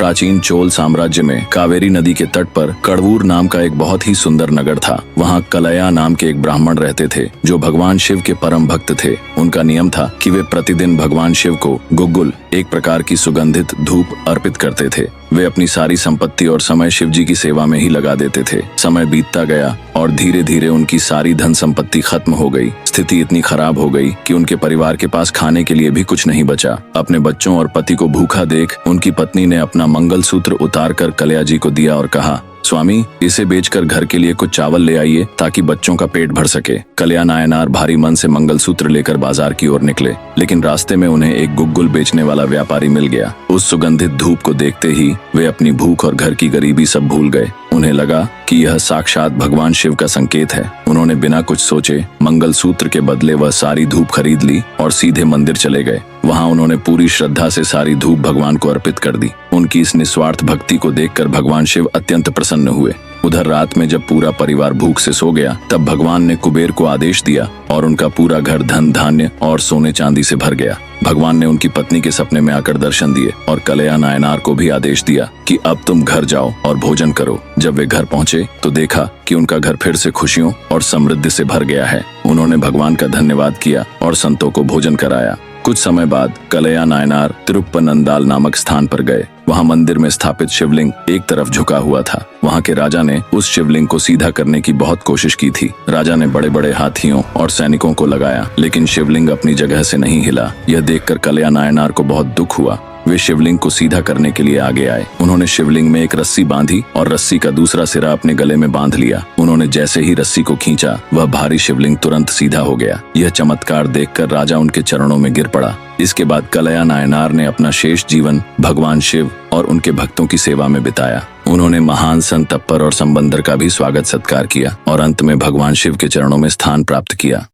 प्राचीन चोल साम्राज्य में कावेरी नदी के तट पर कड़वूर नाम का एक बहुत ही सुंदर नगर था। वहाँ कलया नाम के एक ब्राह्मण रहते थे जो भगवान शिव के परम भक्त थे। उनका नियम था कि वे प्रतिदिन भगवान शिव को गुग्गुल, एक प्रकार की सुगंधित धूप, अर्पित करते थे। वे अपनी सारी संपत्ति और समय शिव जी की सेवा में ही लगा देते थे। समय बीतता गया और धीरे धीरे उनकी सारी धन संपत्ति खत्म हो गई। स्थिति इतनी खराब हो गई कि उनके परिवार के पास खाने के लिए भी कुछ नहीं बचा। अपने बच्चों और पति को भूखा देख उनकी पत्नी ने अपना मंगलसूत्र उतारकर कलया जी को दिया और कहा, स्वामी, इसे बेचकर घर के लिए कुछ चावल ले आइए ताकि बच्चों का पेट भर सके। कलया नायनार भारी मन से मंगलसूत्र लेकर बाजार की ओर निकले, लेकिन रास्ते में उन्हें एक गुग्गुल बेचने वाला व्यापारी मिल गया। उस सुगंधित धूप को देखते ही वे अपनी भूख और घर की गरीबी सब भूल गए। उन्हें लगा कि यह साक्षात भगवान शिव का संकेत है। उन्होंने बिना कुछ सोचे मंगलसूत्र के बदले वह सारी धूप खरीद ली और सीधे मंदिर चले गए। वहां उन्होंने पूरी श्रद्धा से सारी धूप भगवान को अर्पित कर दी। उनकी इस निस्वार्थ भक्ति को देखकर भगवान शिव अत्यंत प्रसन्न हुए। उधर रात में जब पूरा परिवार भूख से सो गया, तब भगवान ने कुबेर को आदेश दिया और उनका पूरा घर धन धान्य और सोने चांदी से भर गया। भगवान ने उनकी पत्नी के सपने में आकर दर्शन दिए और कलया नायनार को भी आदेश दिया कि अब तुम घर जाओ और भोजन करो। जब वे घर पहुंचे तो देखा कि उनका घर फिर से खुशियों और समृद्धि से भर गया है। उन्होंने भगवान का धन्यवाद किया और संतों को भोजन कराया। कुछ समय बाद कलया नायनार तिरुप्पनंदाल नामक स्थान पर गए। वहाँ मंदिर में स्थापित शिवलिंग एक तरफ झुका हुआ था। वहाँ के राजा ने उस शिवलिंग को सीधा करने की बहुत कोशिश की थी। राजा ने बड़े बड़े हाथियों और सैनिकों को लगाया, लेकिन शिवलिंग अपनी जगह से नहीं हिला। यह देखकर कलया नायनार को बहुत दुख हुआ। वे शिवलिंग को सीधा करने के लिए आगे आए। उन्होंने शिवलिंग में एक रस्सी बांधी और रस्सी का दूसरा सिरा अपने गले में बांध लिया। उन्होंने जैसे ही रस्सी को खींचा, वह भारी शिवलिंग तुरंत सीधा हो गया। यह चमत्कार देखकर राजा उनके चरणों में गिर पड़ा। इसके बाद कलया नायनार ने अपना शेष जीवन भगवान शिव और उनके भक्तों की सेवा में बिताया। उन्होंने महान संत तप्पर और संबंदर का भी स्वागत सत्कार किया और अंत में भगवान शिव के चरणों में स्थान प्राप्त किया।